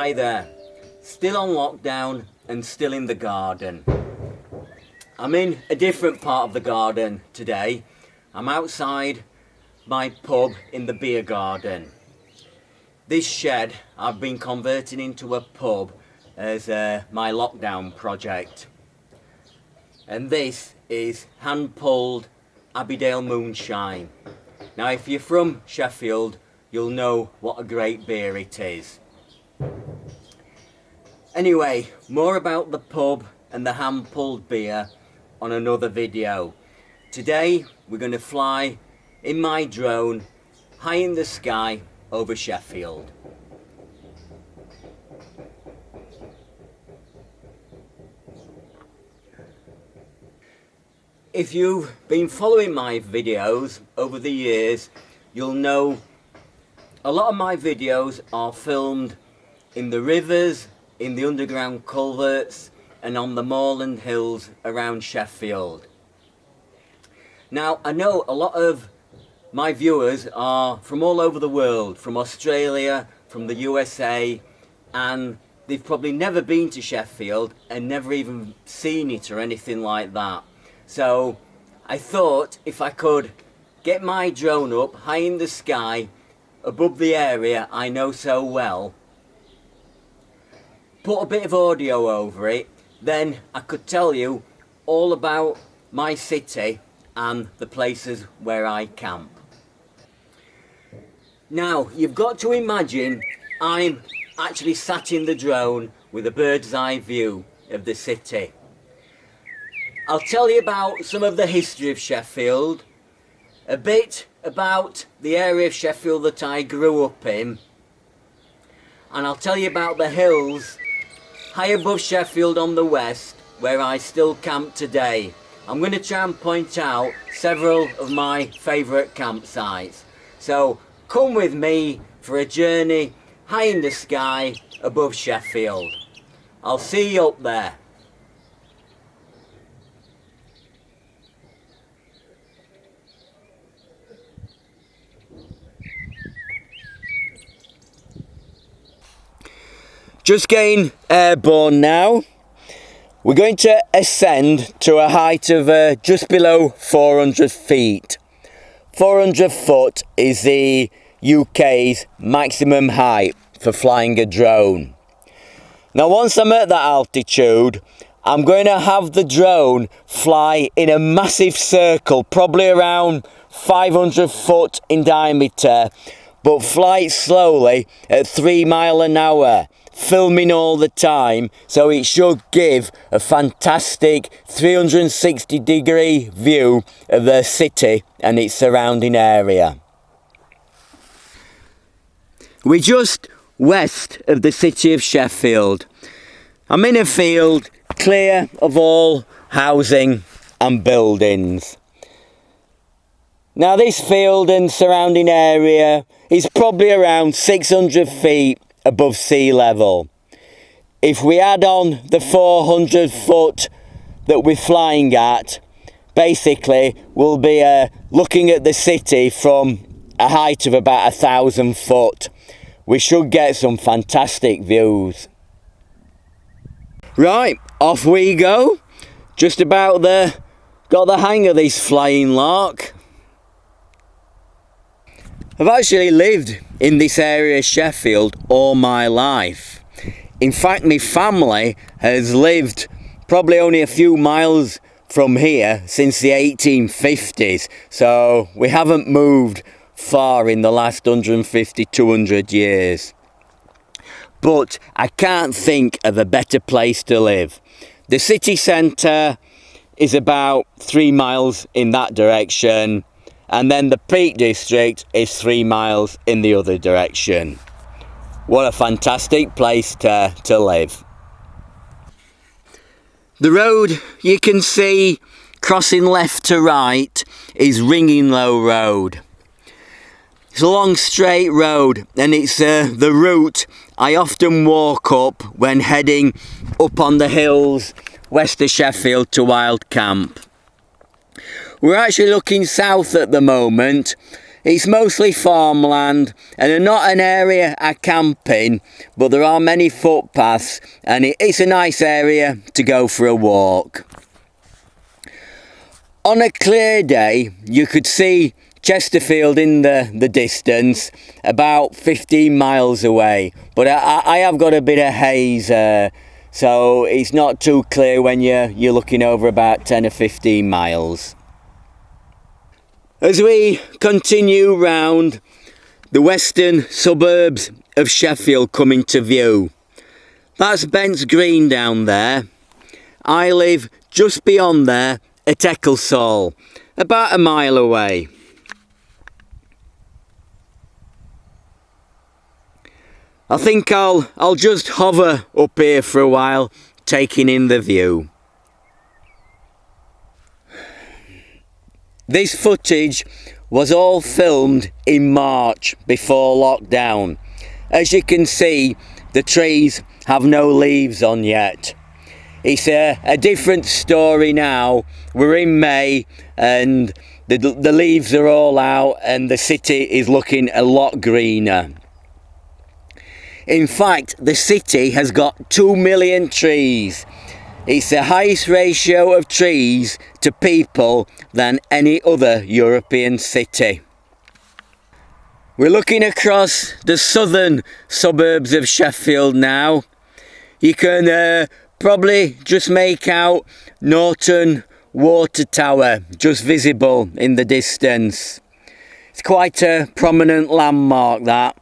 Hi there, still on lockdown and still in the garden. I'm in a different part of the garden today. I'm outside my pub in the beer garden. This shed I've been converting into a pub as my lockdown project. And this is hand-pulled Abbeydale moonshine. Now if you're from Sheffield, you'll know what a great beer it is. Anyway, more about the pub and the hand-pulled beer on another video. Today we're going to fly in my drone high in the sky over Sheffield. If you've been following my videos over the years, you'll know a lot of my videos are filmed in the rivers, in the underground culverts and on the moorland hills around Sheffield. Now I know a lot of my viewers are from all over the world, from Australia, from the USA, and they've probably never been to Sheffield and never even seen it or anything like that. So I thought if I could get my drone up high in the sky above the area I know so well, put a bit of audio over it, then I could tell you all about my city and the places where I camp. Now you've got to imagine I'm actually sat in the drone with a bird's eye view of the city. I'll tell you about some of the history of Sheffield, a bit about the area of Sheffield that I grew up in, and I'll tell you about the hills high above Sheffield on the west where I still camp today. I'm going to try and point out several of my favourite campsites. So come with me for a journey high in the sky above Sheffield. I'll see you up there. Just getting airborne now. We're going to ascend to a height of just below 400 feet. 400 foot is the UK's maximum height for flying a drone. Now once I'm at that altitude, I'm going to have the drone fly in a massive circle, probably around 500 foot in diameter, but fly slowly at 3 miles an hour. Filming all the time, so it should give a fantastic 360-degree view of the city and its surrounding area. We're just west of the city of Sheffield. I'm in a field clear of all housing and buildings. Now this field and surrounding area is probably around 600 feet above sea level. If we add on the 400 foot that we're flying at, basically we'll be looking at the city from a height of about 1,000 foot. We should get some fantastic views. Right, off we go. Just about got the hang of this flying lark. I've actually lived in this area of Sheffield all my life. In fact, my family has lived probably only a few miles from here since the 1850s, so we haven't moved far in the last 150, 200 years. But I can't think of a better place to live. The city centre is about 3 miles in that direction, and then the Peak District is 3 miles in the other direction. What a fantastic place to live. The road you can see crossing left to right is Ringing Low Road. It's a long straight road, and it's the route I often walk up when heading up on the hills west of Sheffield to Wild Camp. We're actually looking south at the moment. It's mostly farmland and not an area of camping, but there are many footpaths and it's a nice area to go for a walk. On a clear day, you could see Chesterfield in the distance, about 15 miles away. But I have got a bit of haze, so it's not too clear when you're looking over about 10 or 15 miles. As we continue round, the western suburbs of Sheffield come into view. That's Bent's Green down there. I live just beyond there at Ecclesall, about a mile away. I think I'll just hover up here for a while, taking in the view. This footage was all filmed in March before lockdown. As you can see, the trees have no leaves on yet. It's a different story now. We're in May and the leaves are all out and the city is looking a lot greener. In fact, the city has got 2 million trees. It's the highest ratio of trees to people than any other European city. We're looking across the southern suburbs of Sheffield now. You can probably just make out Norton Water Tower just visible in the distance. It's quite a prominent landmark, that.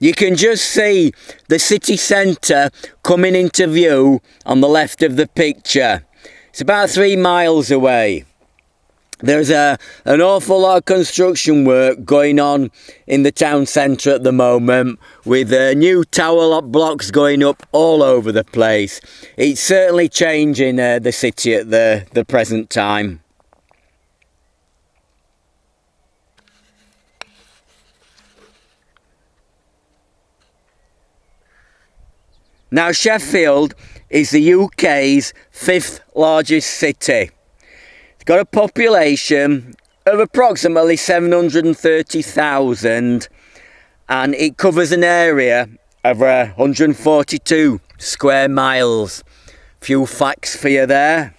You can just see the city centre coming into view on the left of the picture. It's about 3 miles away. There's an awful lot of construction work going on in the town centre at the moment, with new tower blocks going up all over the place. It's certainly changing the city at the present time. Now, Sheffield is the UK's 5th largest city. It's got a population of approximately 730,000 and it covers an area of 142 square miles. Few facts for you there.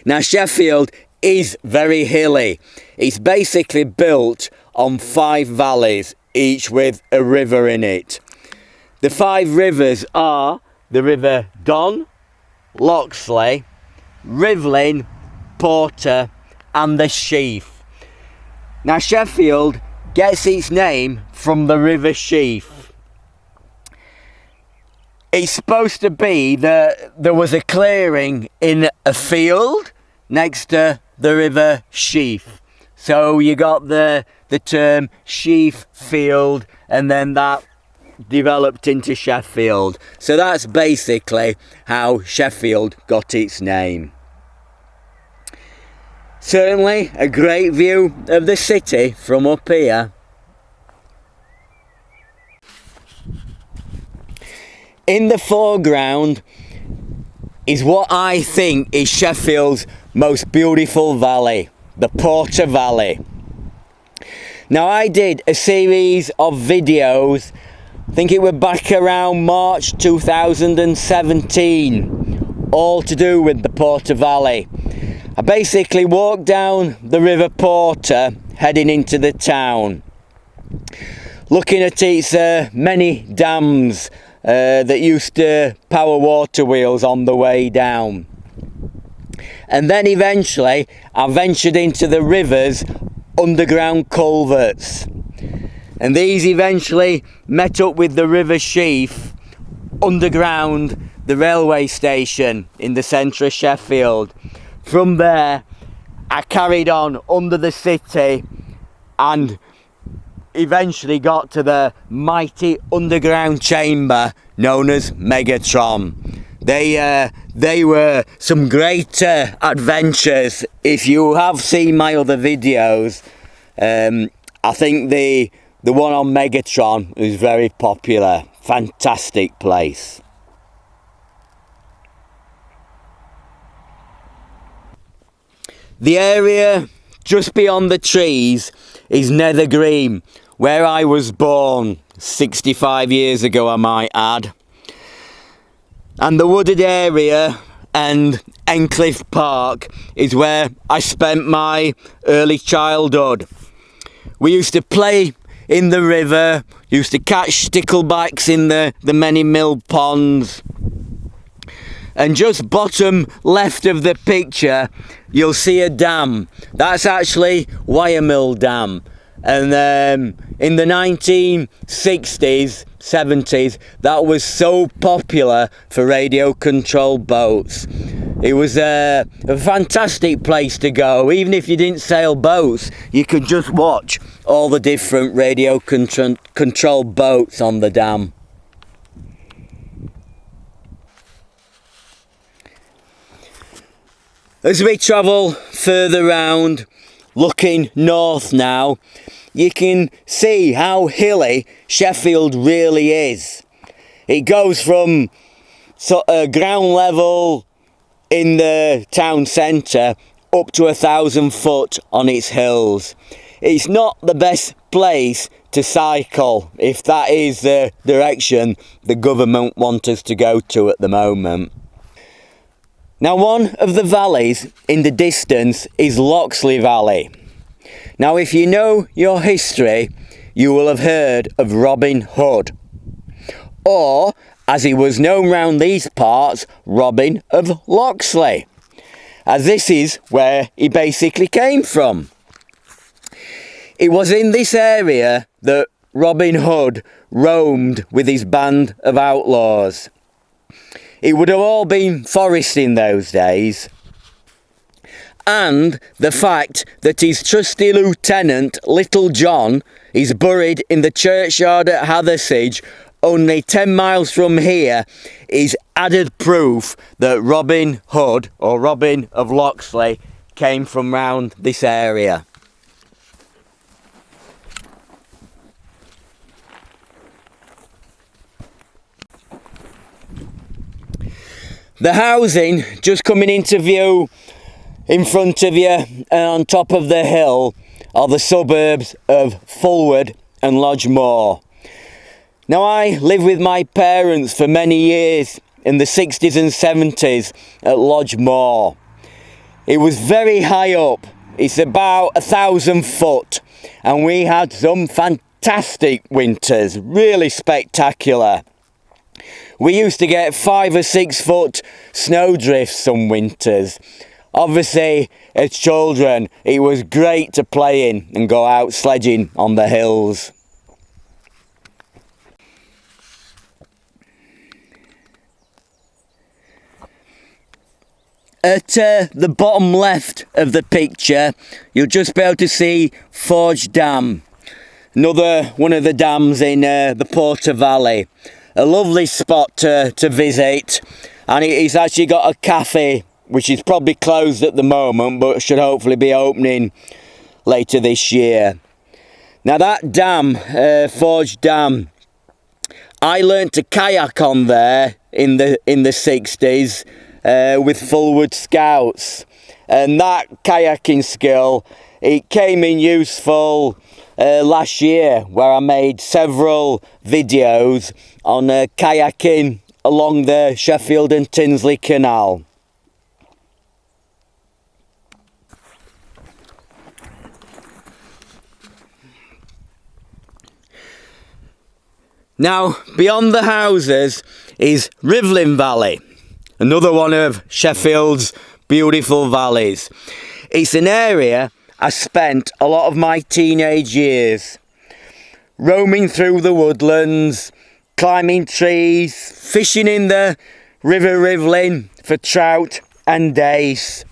Now, Sheffield is very hilly. It's basically built on 5 valleys, each with a river in it. The 5 rivers are the River Don, Loxley, Rivlin, Porter and the Sheaf. Now, Sheffield gets its name from the River Sheaf. It's supposed to be that there was a clearing in a field next to the River Sheaf. So you got the term Sheaf Field, and then that developed into Sheffield. So that's basically how Sheffield got its name. Certainly a great view of the city from up here. In the foreground is what I think is Sheffield's most beautiful valley, the Porter Valley. Now, I did a series of videos, I think it was back around March 2017, all to do with the Porter Valley. I basically walked down the River Porter heading into the town, looking at its many dams that used to power water wheels on the way down. And then eventually I ventured into the river's underground culverts. And these eventually met up with the River Sheaf underground the railway station in the centre of Sheffield. From there I carried on under the city and eventually got to the mighty underground chamber known as Megatron. They were some great adventures. If you have seen my other videos, I think the one on Megatron is very popular. Fantastic place. The area just beyond the trees is Nether Green, where I was born 65 years ago, I might add. And the wooded area and Encliffe Park is where I spent my early childhood. We used to play in the river, used to catch sticklebacks in the many mill ponds. And just bottom left of the picture, you'll see a dam. That's actually Wyermill Dam. And in the 1960s, 70s, that was so popular for radio-controlled boats. It was a fantastic place to go. Even if you didn't sail boats, you could just watch all the different radio-controlled boats on the dam. As we travel further round, looking north now, you can see how hilly Sheffield really is. It goes from ground level in the town centre up to 1,000 foot on its hills. It's not the best place to cycle if that is the direction the government want us to go to at the moment. Now, one of the valleys in the distance is Loxley Valley. Now, if you know your history, you will have heard of Robin Hood, or, as he was known round these parts, Robin of Loxley, as this is where he basically came from. It was in this area that Robin Hood roamed with his band of outlaws. It would have all been forest in those days. And the fact that his trusty lieutenant, Little John, is buried in the churchyard at Hathersage, only 10 miles from here, is added proof that Robin Hood, or Robin of Loxley, came from round this area. The housing just coming into view in front of you and on top of the hill are the suburbs of Fulwood and Lodgemore. Now, I lived with my parents for many years in the 60s and 70s at Lodgemore. It was very high up. It's about 1,000 foot, and we had some fantastic winters, really spectacular. We used to get 5 or 6 foot snowdrifts some winters. Obviously, as children, it was great to play in and go out sledging on the hills. At the bottom left of the picture, you'll just be able to see Forge Dam, another one of the dams in the Porter Valley. A lovely spot to visit, and it's actually got a cafe which is probably closed at the moment but should hopefully be opening later this year. Now, that dam, Forge Dam, I learnt to kayak on there in the 60s with Fulwood Scouts, and that kayaking skill, it came in useful last year, where I made several videos on kayaking along the Sheffield and Tinsley Canal. Now, beyond the houses is Rivlin Valley, another one of Sheffield's beautiful valleys. It's an area I spent a lot of my teenage years roaming through the woodlands, climbing trees, fishing in the River Rivlin for trout and dace,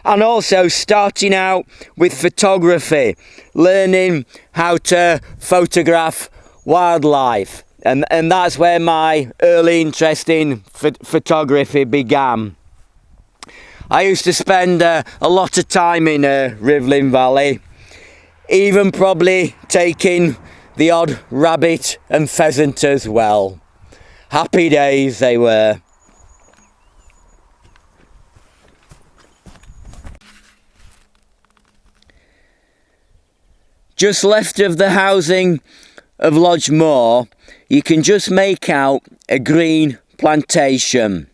and also starting out with photography, learning how to photograph wildlife, and that's where my early interest in photography began. I used to spend a lot of time in Rivlin Valley, even probably taking the odd rabbit and pheasant as well. Happy days they were. just left of the housing of Lodge Moor, you can just make out a green plantation.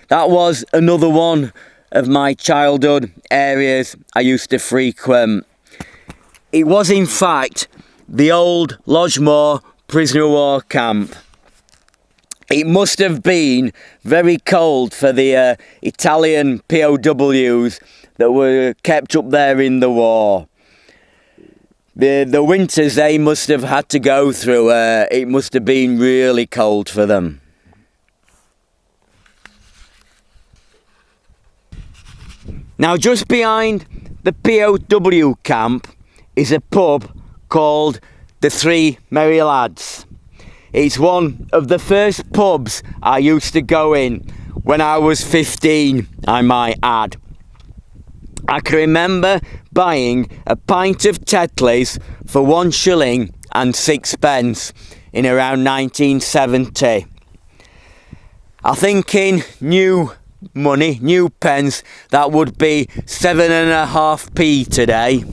That was another one of my childhood areas I used to frequent. It was in fact the old Lodge Moor prisoner of war camp. It must have been very cold for the Italian POWs that were kept up there in the war. The winters they must have had to go through, it must have been really cold for them. Now just behind the POW camp is a pub called the Three Merry Lads. It's one of the first pubs I used to go in when I was 15, I might add. I can remember buying a pint of Tetley's for 1 shilling and 6 in around 1970. I think in new money, new pence, that would be 7.5p today.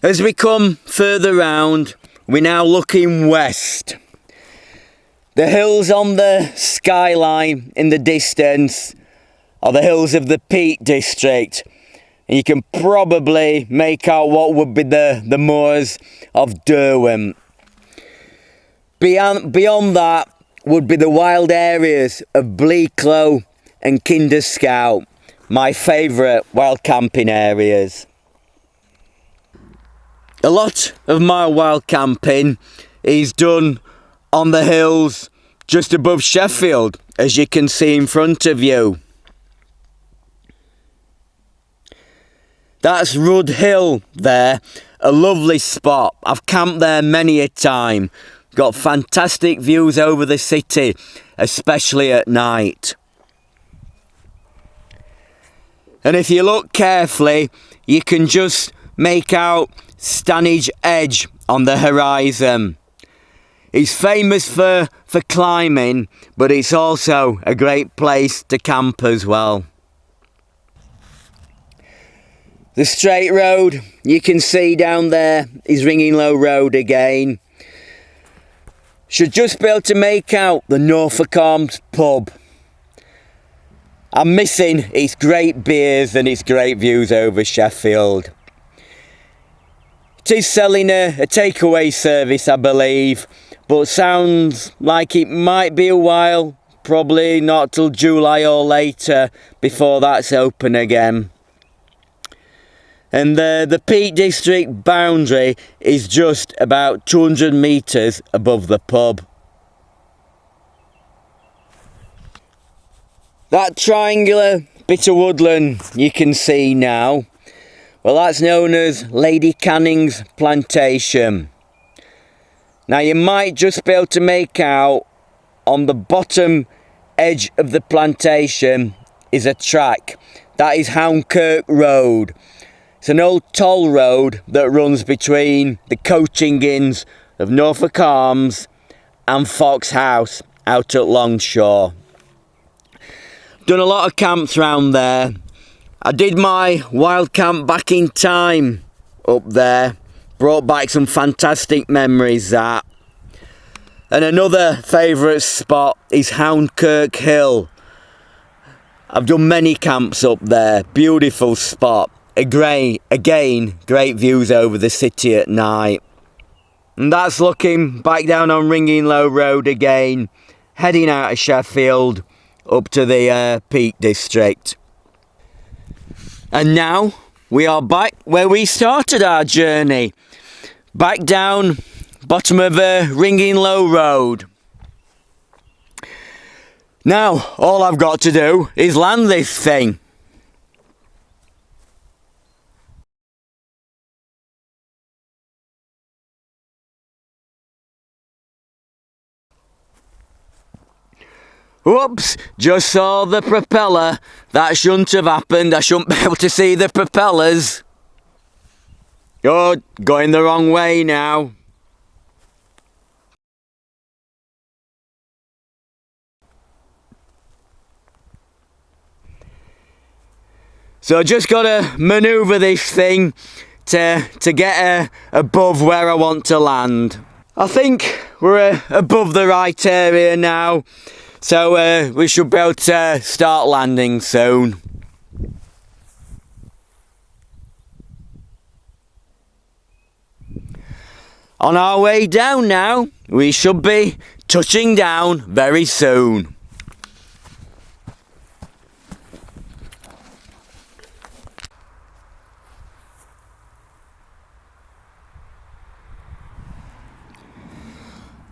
As we come further round, we're now looking west. The hills on the skyline in the distance are the hills of the Peak District. And you can probably make out what would be the moors of Derwent. Beyond that would be the wild areas of Bleaklow and Kinderscout, my favourite wild camping areas. A lot of my wild camping is done on the hills just above Sheffield, as you can see in front of you. That's Rudd Hill there, a lovely spot. I've camped there many a time. Got fantastic views over the city, especially at night. And if you look carefully, you can just make out Stanage Edge on the horizon. It's famous for climbing, but it's also a great place to camp as well. The straight road you can see down there is Ringing Low Road again. Should just be able to make out the Norfolk Arms pub. I'm missing its great beers and its great views over Sheffield. It is selling a takeaway service, I believe, but sounds like it might be a while, probably not till July or later, before that's open again. And the Peak District boundary is just about 200 metres above the pub. That triangular bit of woodland you can see now, well, that's known as Lady Canning's plantation. Now you might just be able to make out on the bottom edge of the plantation is a track. That is Houndkirk Road. It's an old toll road that runs between the coaching inns of Norfolk Arms and Fox House out at Longshore. Done a lot of camps round there. I did my wild camp back in time up there. Brought back some fantastic memories that. And another favourite spot is Houndkirk Hill. I've done many camps up there. Beautiful spot. Again, great views over the city at night. And that's looking back down on Ringing Low Road again, heading out of Sheffield up to the Peak District. And now we are back where we started our journey, back down bottom of Ringing Low Road. Now all I've got to do is land this thing. Whoops, just saw the propeller. That shouldn't have happened. I shouldn't be able to see the propellers. Oh, going the wrong way now. So I just got to manoeuvre this thing to get above where I want to land. I think we're above the right area now, so we should be able to start landing soon. On our way down now, we should be touching down very soon.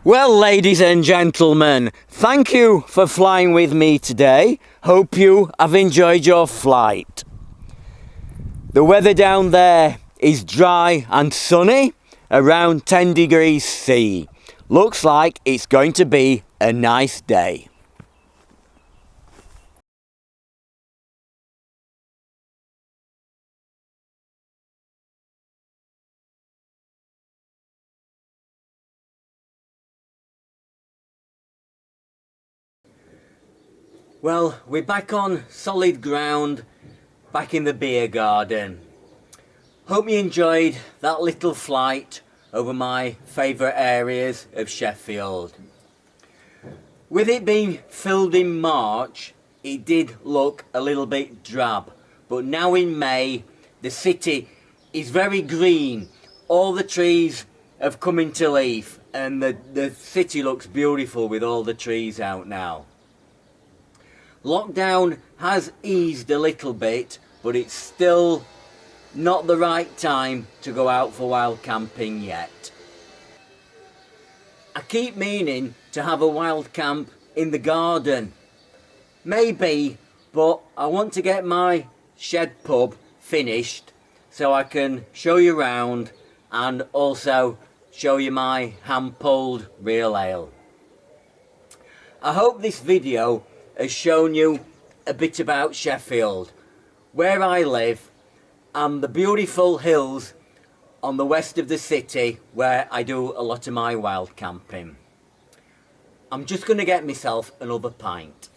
Well, ladies and gentlemen, thank you for flying with me today. Hope you have enjoyed your flight. The weather down there is dry and sunny, around 10 degrees C. Looks like it's going to be a nice day. Well, we're back on solid ground, back in the beer garden. Hope you enjoyed that little flight over my favourite areas of Sheffield. With it being filled in March, it did look a little bit drab, but now in May, the city is very green. All the trees have come into leaf and the city looks beautiful with all the trees out now. Lockdown has eased a little bit, but it's still not the right time to go out for wild camping yet. I keep meaning to have a wild camp in the garden. Maybe, but I want to get my shed pub finished so I can show you around and also show you my hand-pulled real ale. I hope this video has shown you a bit about Sheffield, where I live, and the beautiful hills on the west of the city where I do a lot of my wild camping. I'm just going to get myself another pint.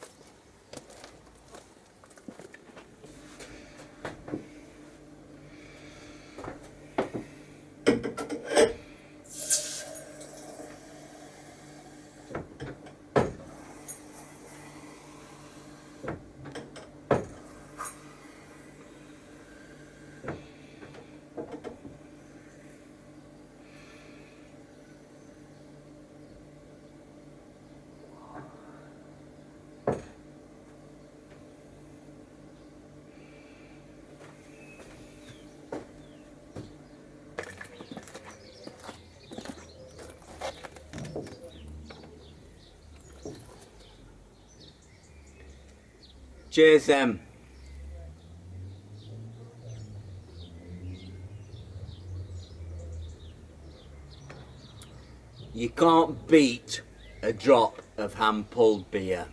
Cheers, You can't beat a drop of hand-pulled beer.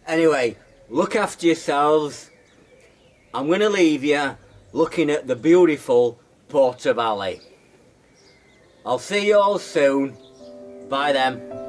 Anyway, look after yourselves. I'm going to leave you looking at the beautiful Porter Valley. I'll see you all soon. Bye then.